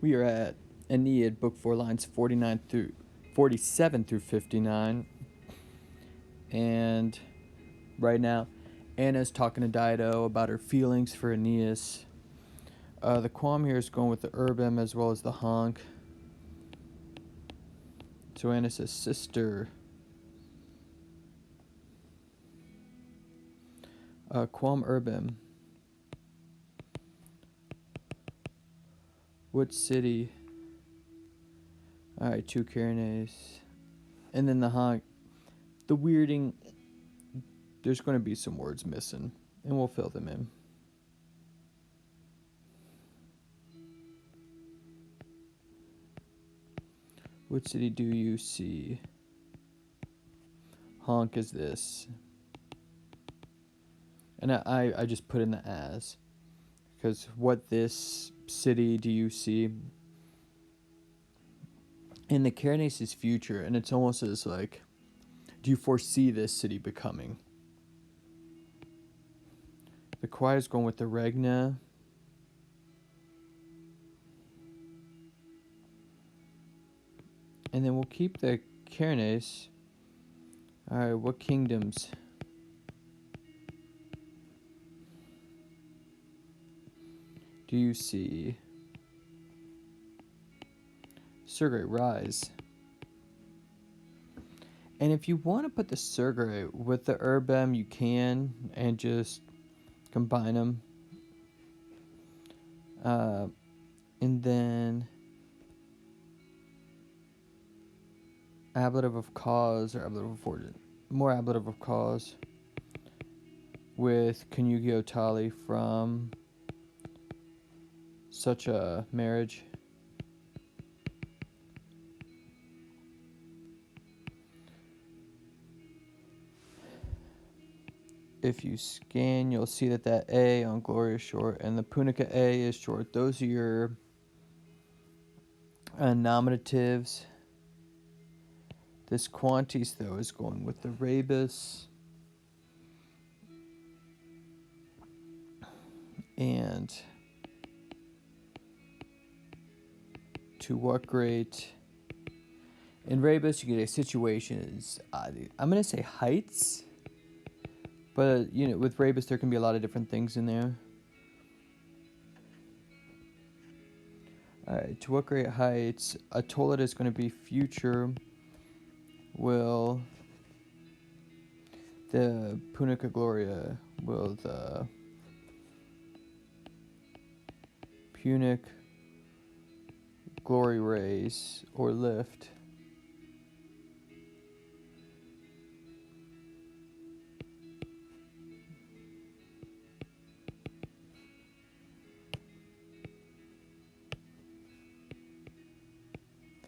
We are at Aeneid, Book 4, lines 47 through 59. And right now, Anna's talking to Dido about her feelings for Aeneas. The qualm here is going with the urbim as well as the honk. So Anna says, sister. Quam urbim. What city? Alright, two Carenes. And then the honk. The weirding. There's going to be some words missing, and we'll fill them in. What city do you see? Honk is this. And I just put in the as. Because what this city do you see? In the Carenes' future, and it's almost as like, do you foresee this city becoming? The quiet is going with the regna. And then we'll keep the Carenes. Alright, what kingdoms? Do you see? Surgray, rise. And if you want to put the Surgray with the urbem, you can, and just combine them. And then ablative of cause, or ablative of origin. More ablative of cause with conjugio tali from such a marriage. If you scan, you'll see that A on Gloria is short and the Punica A is short. Those are your nominatives. This quantis, though, is going with the rebus. And to what great? In rebus, you get a situation. I'm going to say heights. But, with rebus, there can be a lot of different things in there. Alright, to what great heights? Atollid is going to be future. Will the Punica Gloria, will the Punic glory raise or lift?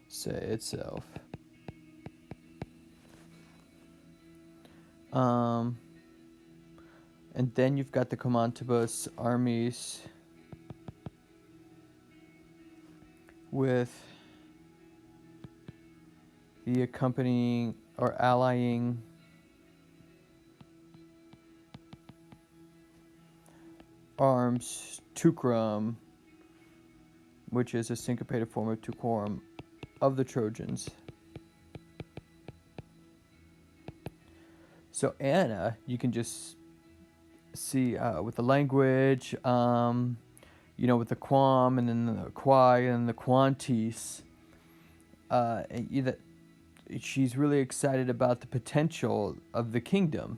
Say itself. And then you've got the Commantibus armies with the accompanying or allying arms tucrum, which is a syncopated form of tucorum of the Trojans. So Anna, you can just see with the language, with the quam and then the quai and the quantis, she's really excited about the potential of the kingdom.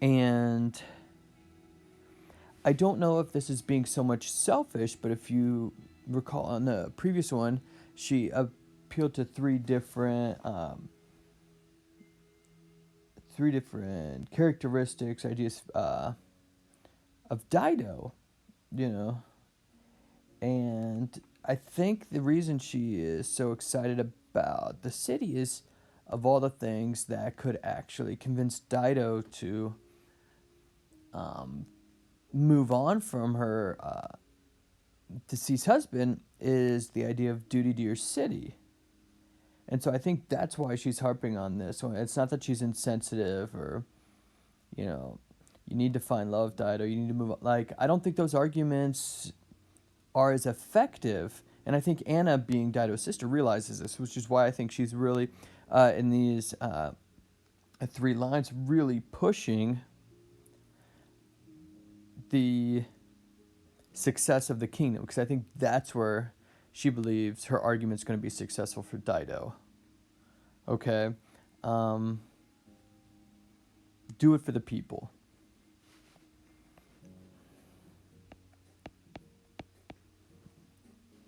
And I don't know if this is being so much selfish, but if you recall on the previous one, she appealed to three different characteristics, ideas of Dido, and I think the reason she is so excited about the city is, of all the things that could actually convince Dido to move on from her deceased husband, is the idea of duty to your city. And so I think that's why she's harping on this. It's not that she's insensitive or, you need to find love, Dido, you need to move on. I don't think those arguments are as effective And I think Anna, being Dido's sister, realizes this, which is why I think she's really, in these 3 lines, really pushing the success of the kingdom, because I think that's where she believes her argument's going to be successful for Dido. Okay? Um, do it for the people.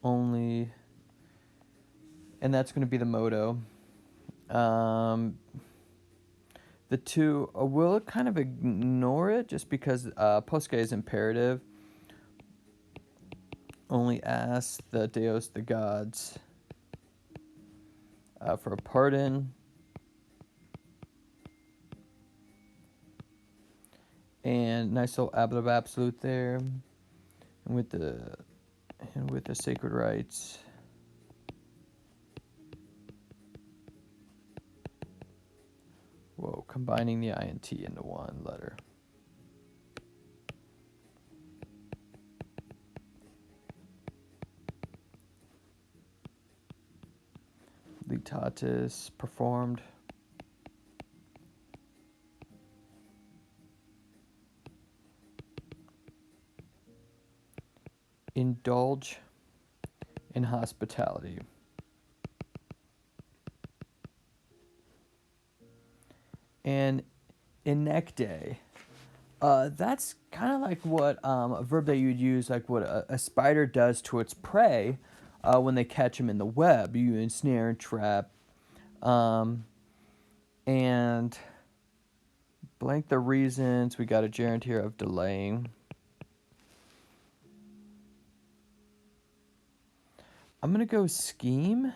Only, and that's going to be the motto. The two will kind of ignore it just because posce is imperative. Only ask the deos, the gods, for a pardon. And nice little ablative absolute there. And with the sacred rites. Whoa, combining the INT into one letter. Litatis performed. Indulge in hospitality. And enecte. That's kind of like what a verb that you'd use, like what a spider does to its prey when they catch him in the web. You ensnare and trap. And blank the reasons. We got a gerund here of delaying. I'm going to go scheme.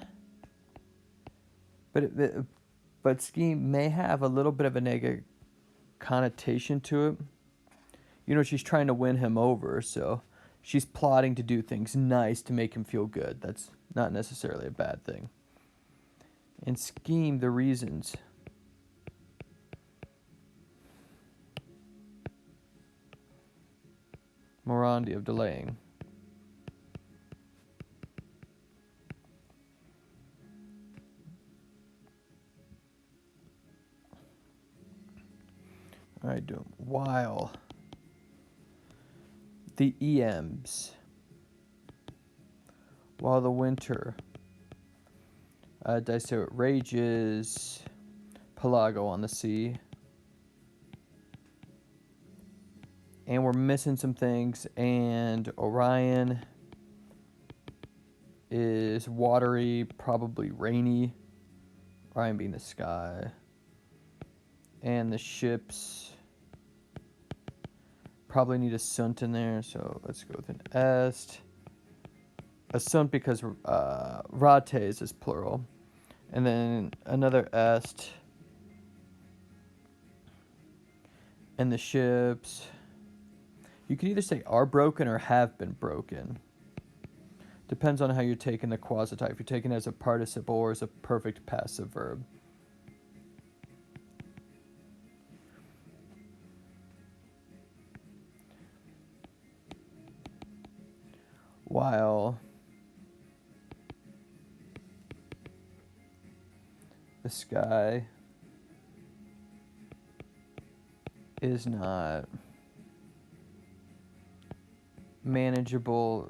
But scheme may have a little bit of a negative connotation to it. You know, she's trying to win him over, so she's plotting to do things nice to make him feel good. That's not necessarily a bad thing. And scheme the reasons. Morandi of delaying. All right, do while the EMs, while the winter, Dice it rages, Pelago on the sea. And we're missing some things, and Orion is watery, probably rainy. Orion being the sky. And the ships probably need a sunt in there, so let's go with an est. A sunt because rates is plural. And then another est. And the ships, you could either say are broken or have been broken. Depends on how you're taking the quasitive. If you're taking it as a participle or as a perfect passive verb. While the sky is not manageable.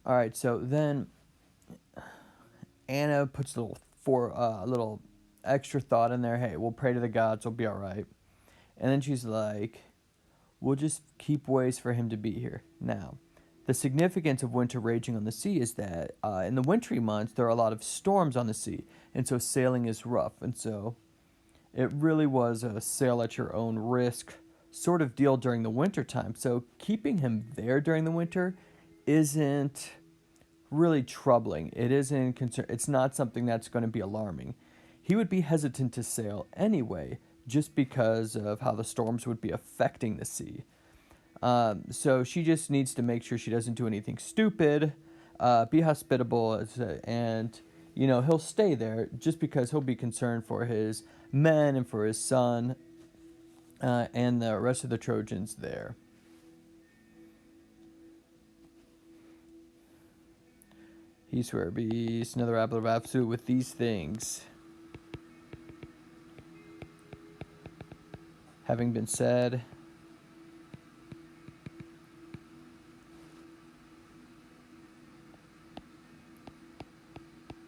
All right, so then Anna puts a little extra thought in there. Hey, we'll pray to the gods. We'll be all right. And then she's like, we'll just keep ways for him to be here. Now, the significance of winter raging on the sea is that in the wintry months, there are a lot of storms on the sea. And so sailing is rough. And so it really was a sail at your own risk sort of deal during the winter time. So keeping him there during the winter isn't really troubling. It isn't concern. It's not something that's going to be alarming. He would be hesitant to sail anyway, just because of how the storms would be affecting the sea. So she just needs to make sure she doesn't do anything stupid, be hospitable, and he'll stay there just because he'll be concerned for his men and for his son. and the rest of the Trojans there. He sware beast, another apple of absolute with these things. Having been said,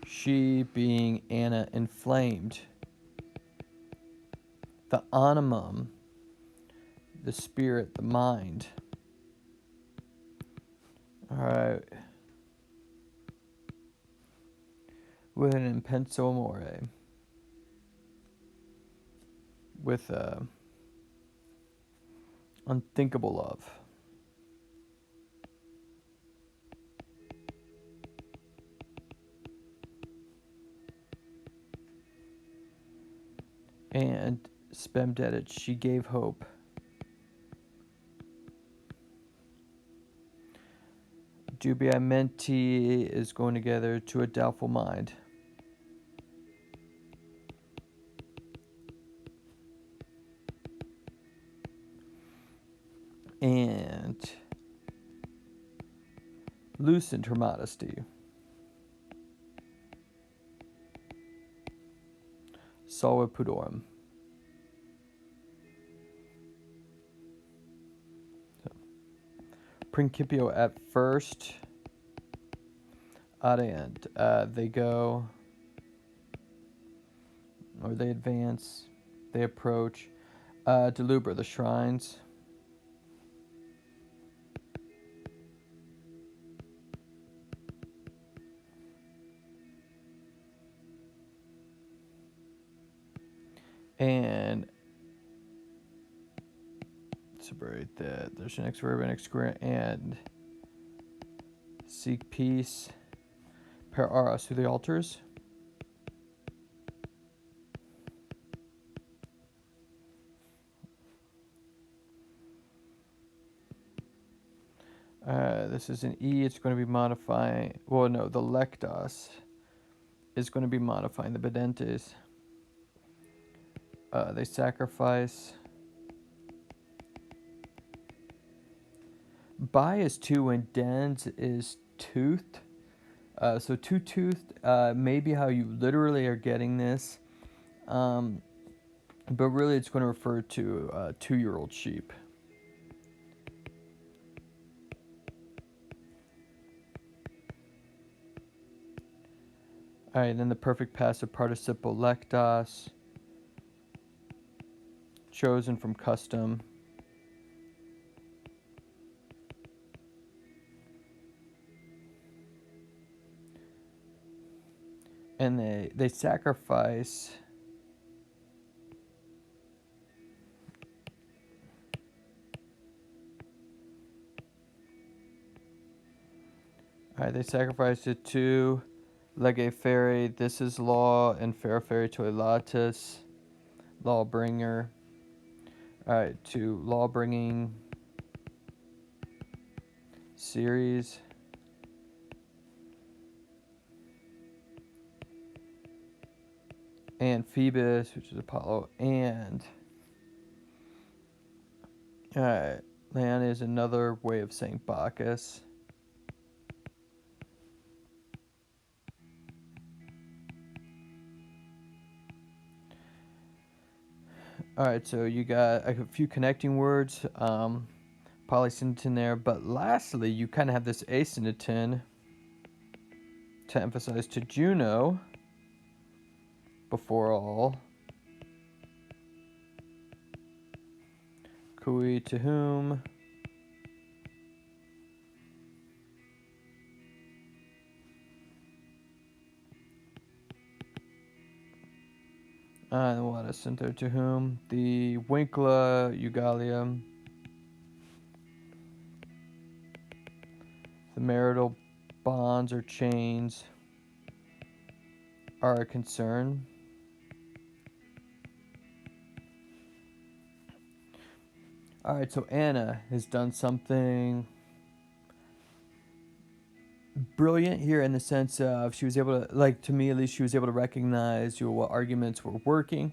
she being Anna inflamed, the animum, the spirit, the mind. Alright. With an impenso amore. With unthinkable love. And spemdetted, she gave hope. Dubiamenti is going together to a doubtful mind. And loosened her modesty. Salve pudorum. Principio at first, ad end. They go, or they advance, they approach. Delubra, the shrines. And separate that. There's an next verb and next and seek peace. Per aras through the altars. This is an E. It's going to be modifying. Well, no, the lectos is going to be modifying the bedentes. They sacrifice. Bi is two and dens is toothed. So two-toothed may be how you literally are getting this. But really it's going to refer to 2-year-old sheep. Alright, then the perfect passive participle lectos. Chosen from custom. And they sacrifice. Alright, they sacrificed it to Lege Feri. This is law, and Fera Feri to Elatus, lawbringer. Alright, to law bringing series. And Phoebus, which is Apollo, and Leon is another way of saying Bacchus. Alright, so you got a few connecting words, polysyndeton there, but lastly, you kind of have this asyndeton to emphasize to Juno. Before all, cui to whom, and we'll add a center to whom, the Winkla Eugalia, the marital bonds or chains are a concern. Alright, so Anna has done something brilliant here in the sense of she was able to, like, to me at least, she was able to recognize what arguments were working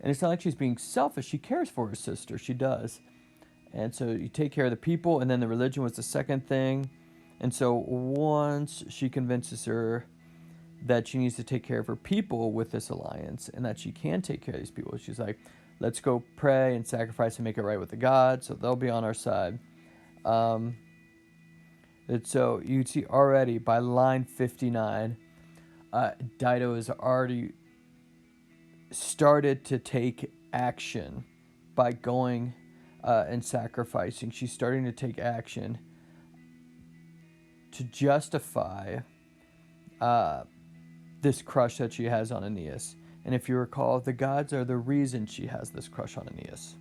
And it's not like she's being selfish. She cares for her sister. She does. And so you take care of the people, and then the religion was the second thing. And so once she convinces her that she needs to take care of her people with this alliance and that she can take care of these people, she's like, let's go pray and sacrifice and make it right with the gods, so they'll be on our side. And so you see already by line 59, Dido has already started to take action by going and sacrificing. She's starting to take action to justify this crush that she has on Aeneas. And if you recall, the gods are the reason she has this crush on Aeneas.